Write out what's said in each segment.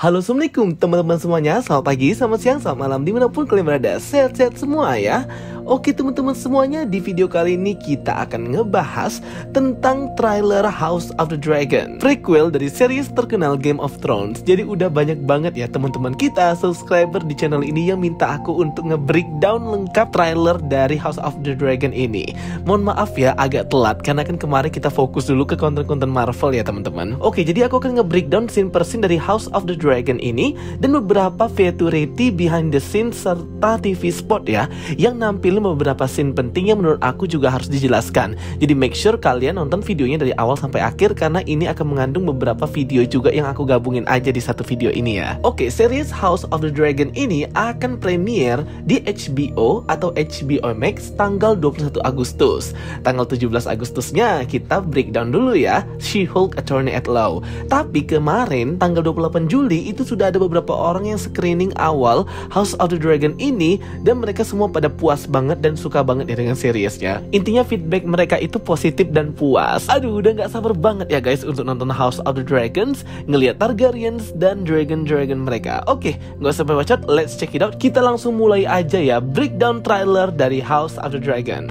Halo, assalamualaikum teman-teman semuanya. Selamat pagi, selamat siang, selamat malam, dimanapun kalian berada. Sehat-sehat semua ya. Oke teman-teman semuanya, di video kali ini kita akan ngebahas tentang trailer House of the Dragon, prequel dari series terkenal Game of Thrones. Jadi udah banyak banget ya teman-teman kita subscriber di channel ini yang minta aku untuk nge-breakdown lengkap trailer dari House of the Dragon ini. Mohon maaf ya agak telat karena kan kemarin kita fokus dulu ke konten-konten Marvel ya teman-teman. Oke, jadi aku akan nge-breakdown scene per scene dari House of the Dragon ini dan beberapa featurity behind the scenes serta TV spot ya, yang nampilin beberapa scene penting yang menurut aku juga harus dijelaskan. Jadi make sure kalian nonton videonya dari awal sampai akhir karena ini akan mengandung beberapa video juga yang aku gabungin aja di satu video ini ya. Oke, series House of the Dragon ini akan premiere di HBO atau HBO Max tanggal 21 Agustus. Tanggal 17 Agustusnya kita breakdown dulu ya, She-Hulk Attorney at Law. Tapi kemarin tanggal 28 Juli itu sudah ada beberapa orang yang screening awal House of the Dragon ini dan mereka semua pada puas banget dan suka banget ya dengan seriesnya. Intinya feedback mereka itu positif dan puas. Aduh, udah gak sabar banget ya guys untuk nonton House of the Dragons, ngelihat Targaryens dan dragon mereka. Oke, gak usah bacot, let's check it out. Kita langsung mulai aja ya breakdown trailer dari House of the Dragon.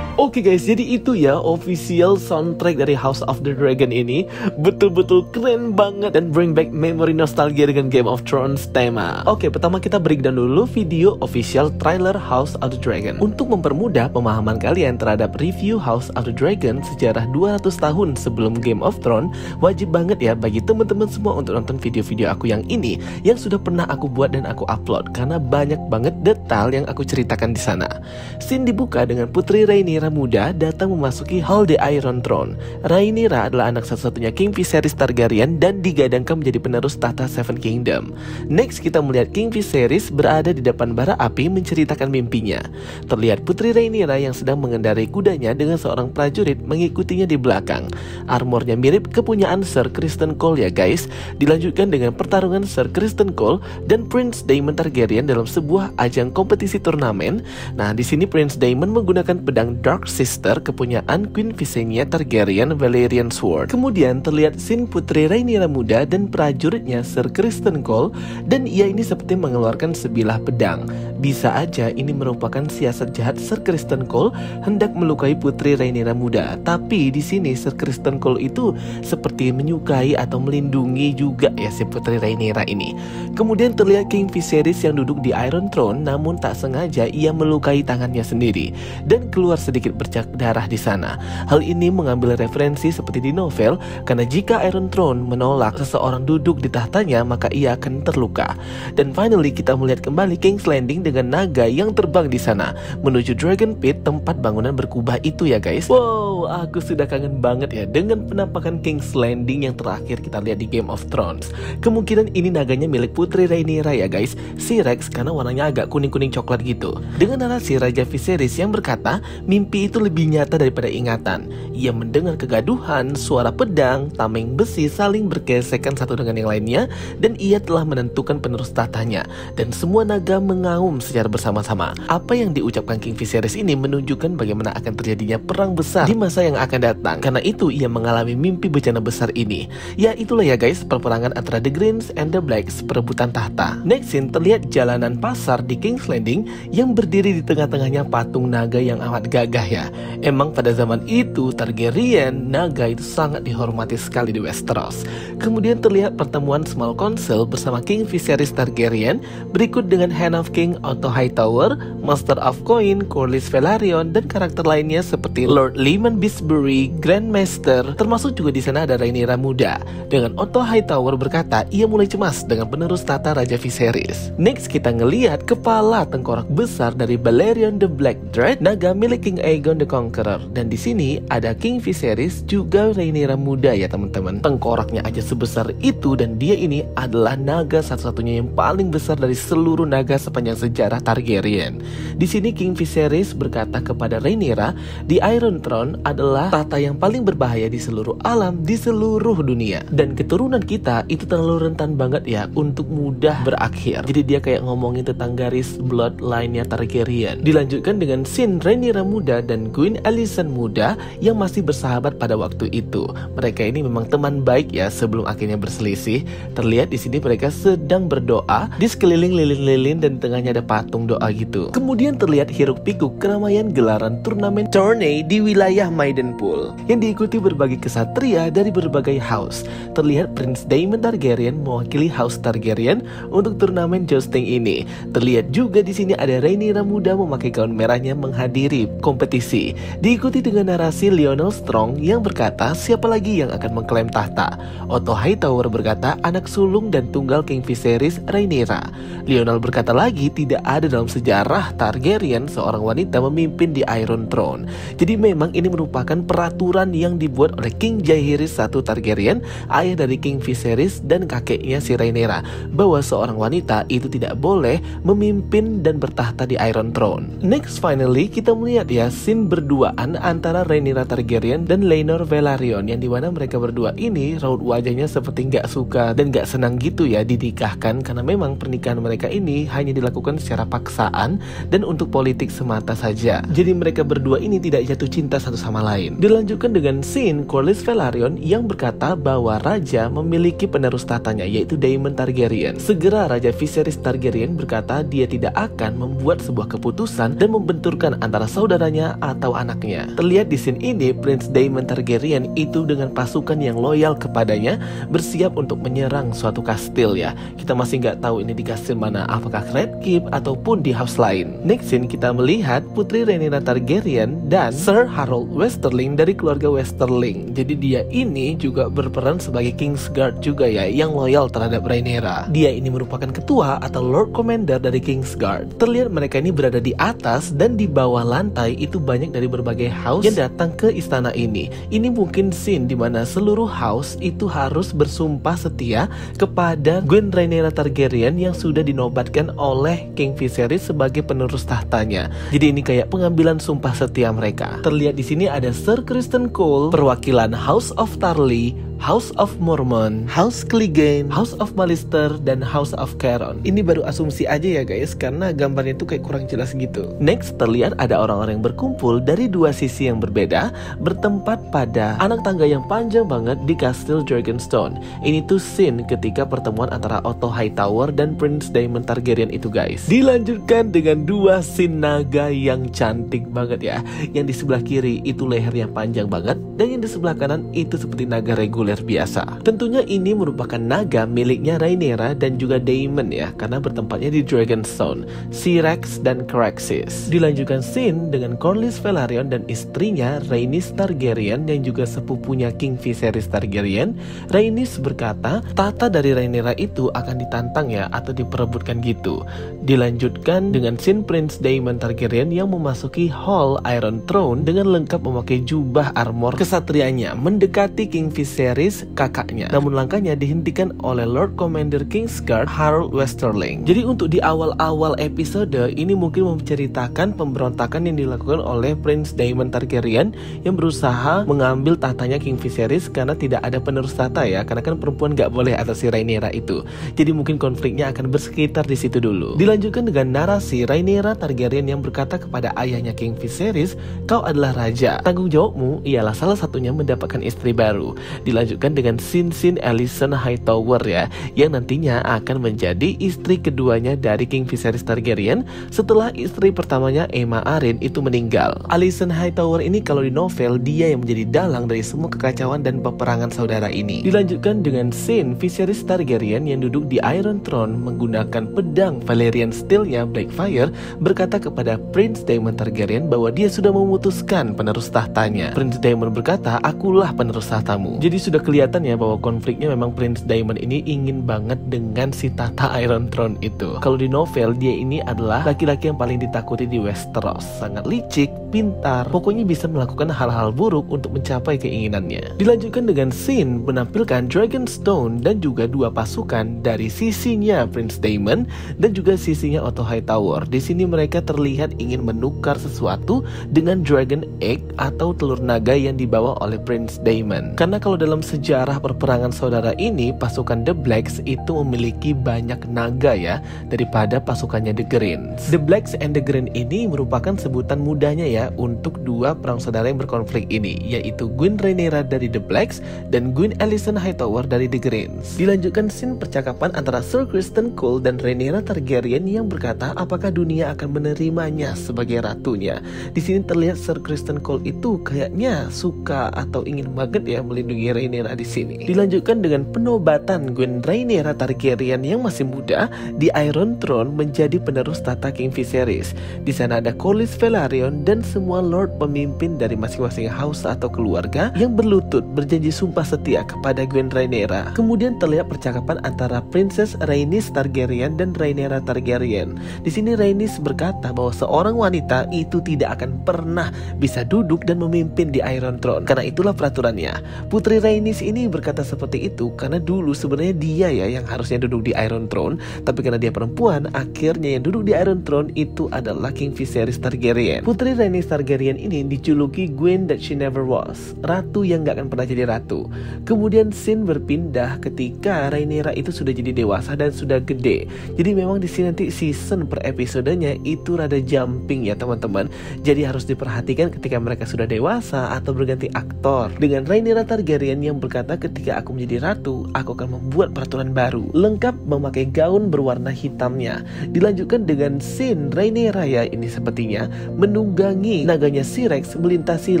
Oke guys, jadi itu ya official soundtrack dari House of the Dragon ini. Betul-betul keren banget dan bring back memory nostalgia dengan Game of Thrones tema. Oke, pertama kita breakdown dulu video official trailer House of the Dragon. Untuk mempermudah pemahaman kalian terhadap review House of the Dragon sejarah 200 tahun sebelum Game of Thrones, wajib banget ya bagi teman-teman semua untuk nonton video-video aku yang ini yang sudah pernah aku buat dan aku upload karena banyak banget detail yang aku ceritakan di sana. Scene dibuka dengan Putri Rhaenyra muda datang memasuki Hall the Iron Throne. Rhaenyra adalah anak satu-satunya King Viserys Targaryen dan digadangkan menjadi penerus tahta Seven Kingdom. Next kita melihat King Viserys berada di depan bara api menceritakan mimpinya. Terlihat Putri Rhaenyra yang sedang mengendarai kudanya dengan seorang prajurit mengikutinya di belakang. Armornya mirip kepunyaan Sir Criston Cole ya guys. Dilanjutkan dengan pertarungan Sir Criston Cole dan Prince Daemon Targaryen dalam sebuah ajang kompetisi turnamen. Nah, di sini Prince Daemon menggunakan pedang Dark Sister kepunyaan Queen Visenya Targaryen Valyrian Sword. Kemudian terlihat scene Putri Rhaenyra muda dan prajuritnya Sir Criston Cole dan ia ini seperti mengeluarkan sebilah pedang. Bisa aja ini merupakan siasat jahat Sir Criston Cole hendak melukai Putri Rhaenyra muda. Tapi di sini Sir Criston Cole itu seperti menyukai atau melindungi juga ya si Putri Rhaenyra ini. Kemudian terlihat King Viserys yang duduk di Iron Throne namun tak sengaja ia melukai tangannya sendiri dan keluar sedikit bercak darah di sana. Hal ini mengambil referensi seperti di novel karena jika Iron Throne menolak seseorang duduk di tahtanya maka ia akan terluka. Dan finally kita melihat kembali King's Landing dengan naga yang terbang di sana menuju Dragon Pit tempat bangunan berkubah itu ya guys. Wow, aku sudah kangen banget ya dengan penampakan King's Landing yang terakhir kita lihat di Game of Thrones. Kemungkinan ini naganya milik Putri Rhaenyra ya guys, si Rex karena warnanya agak kuning-kuning coklat gitu. Dengan narasi Raja Viserys yang berkata mimpi itu lebih nyata daripada ingatan. Ia mendengar kegaduhan, suara pedang, tameng besi saling bergesekan satu dengan yang lainnya dan ia telah menentukan penerus tahtanya dan semua naga mengaum secara bersama-sama. Apa yang diucapkan King Viserys ini menunjukkan bagaimana akan terjadinya perang besar di masa yang akan datang. Karena itu ia mengalami mimpi bencana besar ini. Ya itulah ya guys, perperangan antara The Greens and the Blacks perebutan tahta. Next scene terlihat jalanan pasar di King's Landing yang berdiri di tengah-tengahnya patung naga yang amat gagah ya. Emang pada zaman itu Targaryen, naga itu sangat dihormati sekali di Westeros. Kemudian terlihat pertemuan Small Council bersama King Viserys Targaryen, berikut dengan Hand of King Otto Hightower, Master of Coin Corlys Velaryon dan karakter lainnya seperti Lord Lyman Beesbury, Grandmaster, termasuk juga di sana ada Rhaenyra muda. Dengan Otto Hightower berkata ia mulai cemas dengan penerus tata Raja Viserys. Next kita ngelihat kepala tengkorak besar dari Balerion the Black Dread, naga milik King Aegon the Conqueror. Dan di sini ada King Viserys juga Rhaenyra muda ya teman-teman. Tengkoraknya aja sebesar itu dan dia ini adalah naga satu-satunya yang paling besar dari seluruh naga sepanjang sejarah Targaryen. Di sini King Viserys berkata kepada Rhaenyra, di Iron Throne adalah tahta yang paling berbahaya di seluruh alam, di seluruh dunia. Dan keturunan kita itu terlalu rentan banget ya untuk mudah berakhir. Jadi dia kayak ngomongin tentang garis bloodline-nya Targaryen. Dilanjutkan dengan scene Rhaenyra muda muda dan Queen Alicent muda yang masih bersahabat pada waktu itu. Mereka ini memang teman baik ya sebelum akhirnya berselisih. Terlihat di sini mereka sedang berdoa di sekeliling lilin-lilin dan di tengahnya ada patung doa gitu. Kemudian terlihat hiruk-pikuk keramaian gelaran turnamen tourney di wilayah Maidenpool yang diikuti berbagai kesatria dari berbagai house. Terlihat Prince Daemon Targaryen mewakili House Targaryen untuk turnamen jousting ini. Terlihat juga di sini ada Rhaenyra muda memakai gaun merahnya menghadiri kompetisi. Diikuti dengan narasi Lyonel Strong yang berkata siapa lagi yang akan mengklaim tahta. Otto Hightower berkata anak sulung dan tunggal King Viserys Rhaenyra. Lyonel berkata lagi tidak ada dalam sejarah Targaryen seorang wanita memimpin di Iron Throne. Jadi memang ini merupakan peraturan yang dibuat oleh King Jaehaerys I Targaryen, ayah dari King Viserys dan kakeknya si Rhaenyra, bahwa seorang wanita itu tidak boleh memimpin dan bertahta di Iron Throne. Next finally kita melihat ya scene berduaan antara Rhaenyra Targaryen dan Laenor Velaryon, yang dimana mereka berdua ini raut wajahnya seperti nggak suka dan nggak senang gitu ya dinikahkan, karena memang pernikahan mereka ini hanya dilakukan secara paksaan dan untuk politik semata saja. Jadi mereka berdua ini tidak jatuh cinta satu sama lain. Dilanjutkan dengan scene Corlys Velaryon yang berkata bahwa raja memiliki penerus tahtanya yaitu Daemon Targaryen. Segera Raja Viserys Targaryen berkata dia tidak akan membuat sebuah keputusan dan membenturkan antara saudaranya atau anaknya. Terlihat di scene ini Prince Daemon Targaryen itu dengan pasukan yang loyal kepadanya bersiap untuk menyerang suatu kastil ya. Kita masih nggak tahu ini di kastil mana, apakah Red Keep ataupun di house lain. Next scene kita melihat Putri Rhaenyra Targaryen dan Sir Harold Westerling dari keluarga Westerling. Jadi dia ini juga berperan sebagai Kingsguard juga ya, yang loyal terhadap Rhaenyra. Dia ini merupakan ketua atau Lord Commander dari Kingsguard. Terlihat mereka ini berada di atas dan di bawah lantai itu banyak dari berbagai house yang datang ke istana ini. Ini mungkin scene dimana seluruh house itu harus bersumpah setia kepada Queen Rhaenyra Targaryen yang sudah dinobatkan oleh King Viserys sebagai penerus tahtanya. Jadi ini kayak pengambilan sumpah setia mereka. Terlihat di sini ada Sir Criston Cole perwakilan House of Tarly, House of Mormont, House Clegane, House of Mallister, dan House of Caron. Ini baru asumsi aja ya guys, karena gambarnya itu kayak kurang jelas gitu. Next terlihat ada orang-orang yang berkumpul dari dua sisi yang berbeda, bertempat pada anak tangga yang panjang banget di Kastil Dragonstone. Ini tuh scene ketika pertemuan antara Otto Hightower dan Prince Daemon Targaryen itu guys. Dilanjutkan dengan dua scene naga yang cantik banget ya. Yang di sebelah kiri itu lehernya panjang banget, dan yang di sebelah kanan itu seperti naga reguler biasa. Tentunya ini merupakan naga miliknya Rhaenyra dan juga Daemon ya, karena bertempatnya di Dragonstone, Syrax dan Caraxes. Dilanjutkan scene dengan Corlys Velaryon dan istrinya Rhaenys Targaryen yang juga sepupunya King Viserys Targaryen. Rhaenys berkata tahta dari Rhaenyra itu akan ditantang ya, atau diperebutkan gitu. Dilanjutkan dengan scene Prince Daemon Targaryen yang memasuki Hall Iron Throne dengan lengkap memakai jubah armor kesatrianya mendekati King Viserys kakaknya. Namun langkahnya dihentikan oleh Lord Commander Kingsguard Harold Westerling. Jadi untuk di awal-awal episode ini mungkin menceritakan pemberontakan yang dilakukan oleh Prince Daemon Targaryen yang berusaha mengambil tahtanya King Viserys karena tidak ada penerus tahta ya, karena kan perempuan gak boleh atas si Rhaenyra itu. Jadi mungkin konfliknya akan bersekitar di situ dulu. Dilanjutkan dengan narasi Rhaenyra Targaryen yang berkata kepada ayahnya King Viserys, kau adalah raja, tanggung jawabmu ialah salah satunya mendapatkan istri baru. Dilanjutkan dengan scene Alicent Hightower ya, yang nantinya akan menjadi istri keduanya dari King Viserys Targaryen setelah istri pertamanya Aemma Arryn itu meninggal. Alicent Hightower ini kalau di novel dia yang menjadi dalang dari semua kekacauan dan peperangan saudara ini. Dilanjutkan dengan scene Viserys Targaryen yang duduk di Iron Throne menggunakan pedang Valyrian Steel-nya Blackfyre berkata kepada Prince Daemon Targaryen bahwa dia sudah memutuskan penerus tahtanya. Prince Daemon berkata, akulah penerus tahtamu. Jadi sudah kelihatan ya bahwa konfliknya memang Prince Daemon ini ingin banget dengan si tahta Iron Throne itu. Kalau di novel dia ini adalah laki-laki yang paling ditakuti di Westeros, sangat licik, pintar, pokoknya bisa melakukan hal-hal buruk untuk mencapai keinginannya. Dilanjutkan dengan scene menampilkan Dragonstone dan juga dua pasukan dari sisinya Prince Daemon dan juga sisinya Otto Hightower. Di sini mereka terlihat ingin menukar sesuatu dengan Dragon Egg atau telur naga yang dibawa oleh Prince Daemon. Karena kalau dalam dalam sejarah perperangan saudara ini, pasukan The Blacks itu memiliki banyak naga ya daripada pasukannya The Greens. The Blacks and The Green ini merupakan sebutan mudanya ya untuk dua perang saudara yang berkonflik ini, yaitu Gwen Rhaenyra dari The Blacks dan Gwen Alysanne Hightower dari The Greens. Dilanjutkan scene percakapan antara Sir Criston Cole dan Rhaenyra Targaryen yang berkata apakah dunia akan menerimanya sebagai ratunya. Di sini terlihat Sir Criston Cole itu kayaknya suka atau ingin banget ya melindungi Rhaenyra di sini. Dilanjutkan dengan penobatan Gwen Rhaenyra Targaryen yang masih muda di Iron Throne menjadi penerus tahta King Viserys. Di sana ada Corlys Velaryon dan semua lord pemimpin dari masing-masing house atau keluarga yang berlutut berjanji sumpah setia kepada Gwen Rhaenyra. Kemudian terlihat percakapan antara Princess Rhaenys Targaryen dan Rhaenyra Targaryen. Di sini Rhaenys berkata bahwa seorang wanita itu tidak akan pernah bisa duduk dan memimpin di Iron Throne. Karena itulah peraturannya. Putri Rhaenys ini berkata seperti itu karena dulu sebenarnya dia ya yang harusnya duduk di Iron Throne, tapi karena dia perempuan, akhirnya yang duduk di Iron Throne itu adalah King Viserys Targaryen. Putri Rhaenys Targaryen ini dijuluki Gwen that she never was, ratu yang gak akan pernah jadi ratu. Kemudian scene berpindah ketika Rhaenyra itu sudah jadi dewasa dan sudah gede. Jadi memang di sini nanti season per episodenya itu rada jumping ya teman-teman. Jadi harus diperhatikan ketika mereka sudah dewasa atau berganti aktor. Dengan Rhaenyra Targaryen yang berkata ketika aku menjadi ratu, aku akan membuat peraturan baru, lengkap memakai gaun berwarna hitamnya. Dilanjutkan dengan scene Rhaenyra ya ini sepertinya menunggangi naganya Syrax melintasi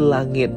langit.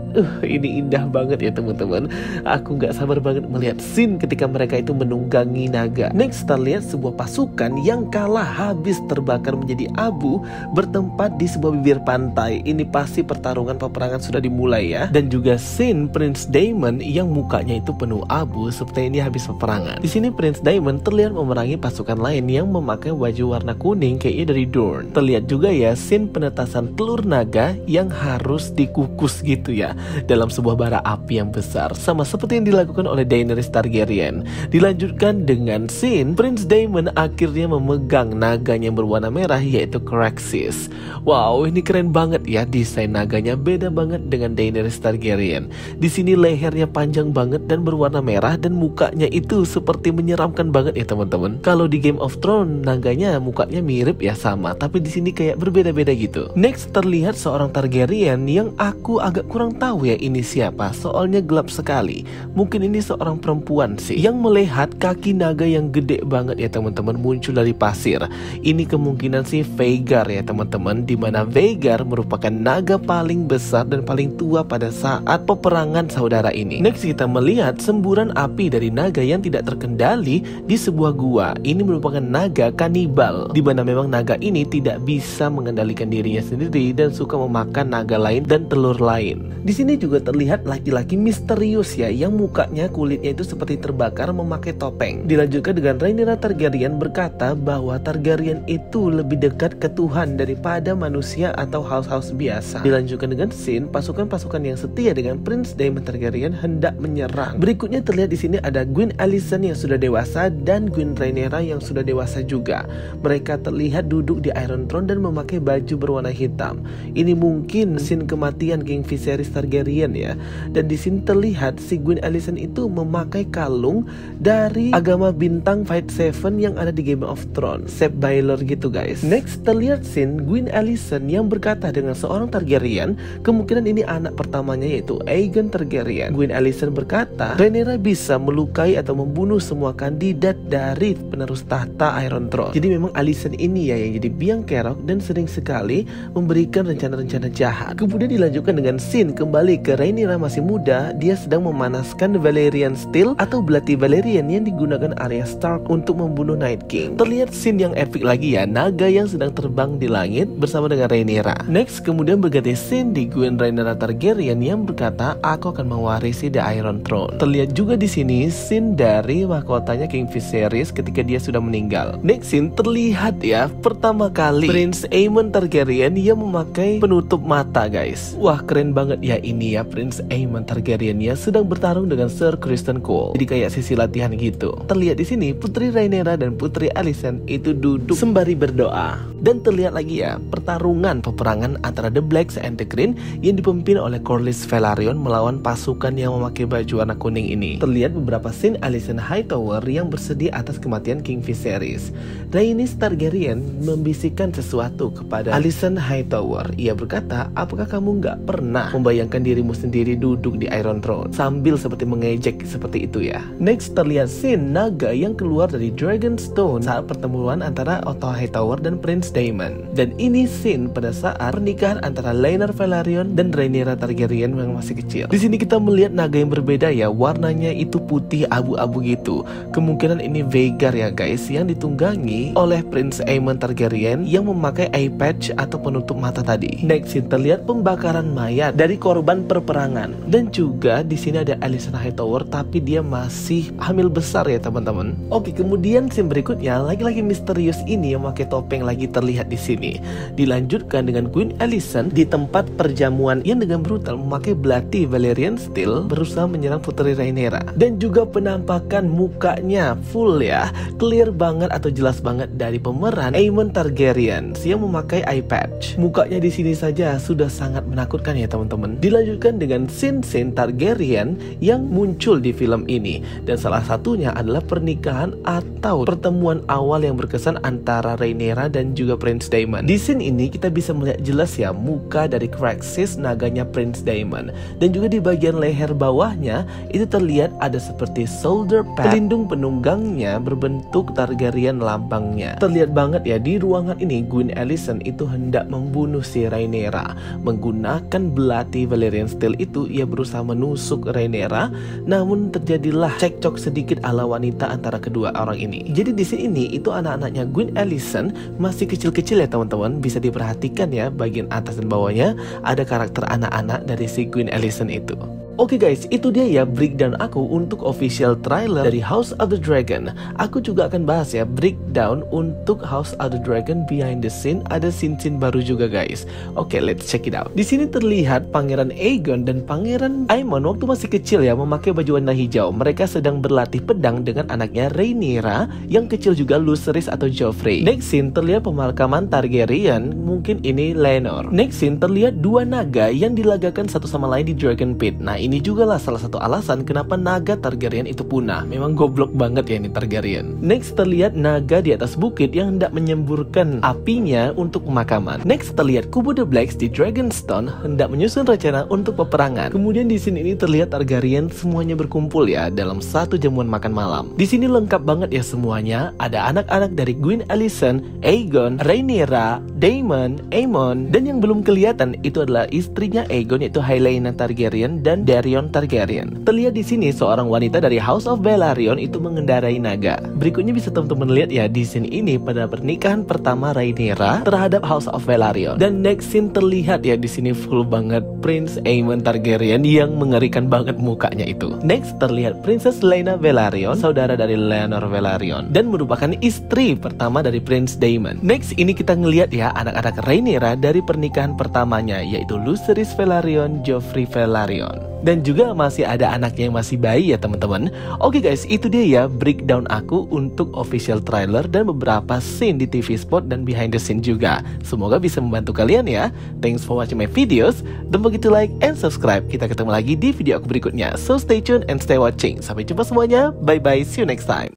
Ini indah banget ya teman-teman. Aku gak sabar banget melihat scene ketika mereka itu menunggangi naga. Next kita lihat sebuah pasukan yang kalah habis terbakar menjadi abu bertempat di sebuah bibir pantai. Ini pasti pertarungan peperangan sudah dimulai ya. Dan juga scene Prince Daemon yang mukanya itu penuh abu seperti ini habis peperangan. Di sini Prince Daemon terlihat memerangi pasukan lain yang memakai baju warna kuning kayaknya dari Dorne. Terlihat juga ya scene penetasan telur naga yang harus dikukus gitu ya dalam sebuah bara api yang besar, sama seperti yang dilakukan oleh Daenerys Targaryen. Dilanjutkan dengan scene Prince Daemon akhirnya memegang naganya yang berwarna merah yaitu Caraxes. Wow, ini keren banget ya, desain naganya beda banget dengan Daenerys Targaryen. Di sini lehernya panjang banget dan berwarna merah dan mukanya itu seperti menyeramkan banget ya teman-teman. Kalau di Game of Thrones naganya mukanya mirip ya sama, tapi di sini kayak berbeda-beda gitu. Next terlihat seorang Targaryen yang aku agak kurang tahu ya ini siapa, soalnya gelap sekali. Mungkin ini seorang perempuan sih yang melihat kaki naga yang gede banget ya teman-teman muncul dari pasir. Ini kemungkinan sih Vhagar ya teman-teman, dimana Vhagar merupakan naga paling besar dan paling tua pada saat peperangan saudara ini. Next kita melihat semburan api dari naga yang tidak terkendali di sebuah gua. Ini merupakan naga kanibal, dimana memang naga ini tidak bisa mengendalikan dirinya sendiri dan suka memakan naga lain dan telur lain. Di sini juga terlihat laki-laki misterius ya yang mukanya kulitnya itu seperti terbakar memakai topeng. Dilanjutkan dengan Rhaenyra Targaryen berkata bahwa Targaryen itu lebih dekat ke Tuhan daripada manusia atau house-house biasa. Dilanjutkan dengan scene pasukan-pasukan yang setia dengan Prince Daemon Targaryen hendak menyerang. Berikutnya terlihat di sini ada Gwen Alysanne yang sudah dewasa dan Gwen Rhaenyra yang sudah dewasa juga. Mereka terlihat duduk di Iron Throne dan memakai baju berwarna hitam. Ini mungkin scene kematian King Viserys Targaryen ya. Dan di sini terlihat si Gwen Alysanne itu memakai kalung dari agama bintang Fight Seven yang ada di Game of Thrones, Sep Baelor gitu guys. Next terlihat scene Gwen Alysanne yang berkata dengan seorang Targaryen, kemungkinan ini anak pertamanya yaitu Aegon Targaryen. Gwen Alysanne berkata Rhaenyra bisa melukai atau membunuh semua kandidat dari penerus tahta Iron Throne. Jadi memang Alysanne ini ya yang jadi biang kerok dan sering sekali memberikan rencana-rencana jahat. Kemudian dilanjutkan dengan scene kembali ke Rhaenyra masih muda, dia sedang memanaskan Valyrian Steel atau belati Valyrian yang digunakan Arya Stark untuk membunuh Night King. Terlihat scene yang epic lagi ya, naga yang sedang terbang di langit bersama dengan Rhaenyra. Next kemudian berganti scene di Gwen Rhaenyra Targaryen yang berkata aku akan mewarisi The Iron Throne. Terlihat juga di sini scene dari mahkotanya King Viserys ketika dia sudah meninggal. Next scene terlihat ya pertama kali Prince Aemon Targaryen yang memakai penutup mata guys. Wah keren banget ya ini ya, Prince Aemon Targaryen ya sedang bertarung dengan Sir Criston Cole. Jadi kayak sesi latihan gitu. Terlihat di sini Putri Rhaenyra dan Putri Alysanne itu duduk sembari berdoa. Dan terlihat lagi ya pertarungan peperangan antara The Blacks and The Green yang dipimpin oleh Corlys Velaryon melawan pasukan yang memakai baju warna kuning ini. Terlihat beberapa scene Alicent Hightower yang bersedih atas kematian King Viserys. Rhaenys Targaryen membisikkan sesuatu kepada Alicent Hightower. Ia berkata, apakah kamu nggak pernah membayangkan dirimu sendiri duduk di Iron Throne? Sambil seperti mengejek seperti itu ya. Next terlihat scene naga yang keluar dari Dragonstone saat pertemuan antara Otto Hightower dan Prince Daemon. Dan ini scene pada saat pernikahan antara Laenor Velaryon dan Rhaenyra Targaryen yang masih kecil. Di sini kita melihat naga yang berbeda ya, warnanya itu putih abu-abu gitu. Kemungkinan ini Vhagar ya guys, yang ditunggangi oleh Prince Aemon Targaryen yang memakai eye patch atau penutup mata tadi. Next scene terlihat pembakaran mayat dari korban perperangan. Dan juga di sini ada Alicent Hightower tapi dia masih hamil besar ya teman-teman. Oke, kemudian scene berikutnya lagi-lagi misterius ini yang pakai topeng lagi terlihat di sini. Dilanjutkan dengan Queen Alicent di tempat perjamuan yang dengan brutal memakai belati Valyrian Steel berusaha menyerang Putri Rhaenyra. Dan juga penampakan mukanya full ya, clear banget atau jelas banget dari pemeran Aemon Targaryen yang memakai eye patch. Mukanya di sini saja sudah sangat menakutkan ya teman-teman. Dilanjutkan dengan scene-scene Targaryen yang muncul di film ini. Dan salah satunya adalah pernikahan atau pertemuan awal yang berkesan antara Rhaenyra dan juga Prince Daemon. Di scene ini kita bisa melihat jelas ya muka dari Craxus naganya Prince Daemon. Dan juga di bagian leher bawahnya itu terlihat ada seperti shoulder pad, pelindung penunggangnya berbentuk Targaryen lambangnya. Terlihat banget ya di ruangan ini Queen Alicent itu hendak membunuh si Rhaenyra. Menggunakan belati Valyrian Steel itu ia berusaha menusuk Rhaenyra, namun terjadilah cekcok sedikit ala wanita antara kedua orang ini. Jadi di sini itu anak-anaknya Queen Alicent masih kecil-kecil ya teman-teman. Bisa diperhatikan ya bagian atas dan bawahnya ada karakter anak-anak dari si Queen Alicent itu. Oke guys, itu dia ya breakdown aku untuk official trailer dari House of the Dragon. Aku juga akan bahas ya breakdown untuk House of the Dragon behind the scene. Ada scene-scene baru juga guys. Oke, let's check it out. Di sini terlihat Pangeran Aegon dan Pangeran Aemon waktu masih kecil ya memakai baju warna hijau. Mereka sedang berlatih pedang dengan anaknya Rhaenyra yang kecil juga, Lucerys atau Joffrey. Next scene terlihat pemakaman Targaryen, mungkin ini Laenor. Next scene terlihat dua naga yang dilagakan satu sama lain di Dragon Pit. Nah, ini juga lah salah satu alasan kenapa naga Targaryen itu punah. Memang goblok banget ya ini Targaryen. Next terlihat naga di atas bukit yang hendak menyemburkan apinya untuk pemakaman. Next terlihat kubu The Blacks di Dragonstone hendak menyusun rencana untuk peperangan. Kemudian di sini ini terlihat Targaryen semuanya berkumpul ya dalam satu jamuan makan malam. Di sini lengkap banget ya semuanya. Ada anak-anak dari Queen Alicent, Aegon, Rhaenyra, Daemon, Aemon, dan yang belum kelihatan itu adalah istrinya Aegon yaitu Helaena Targaryen dan Daeron Targaryen. Terlihat di sini seorang wanita dari House of Velaryon itu mengendarai naga. Berikutnya bisa teman-teman lihat ya di scene ini pada pernikahan pertama Rhaenyra terhadap House of Velaryon. Dan next scene terlihat ya di sini full banget Prince Aemon Targaryen yang mengerikan banget mukanya itu. Next terlihat Princess Laena Velaryon, saudara dari Laenor Velaryon dan merupakan istri pertama dari Prince Daemon. Next ini kita ngelihat ya anak-anak Rhaenyra dari pernikahan pertamanya yaitu Lucerys Velaryon, Joffrey Velaryon. Dan juga masih ada anaknya yang masih bayi ya teman-teman. Oke guys, itu dia ya breakdown aku untuk official trailer dan beberapa scene di TV spot dan behind the scene juga. Semoga bisa membantu kalian ya. Thanks for watching my videos. Don't forget to like and subscribe. Kita ketemu lagi di video aku berikutnya. So stay tuned and stay watching. Sampai jumpa semuanya. Bye bye. See you next time.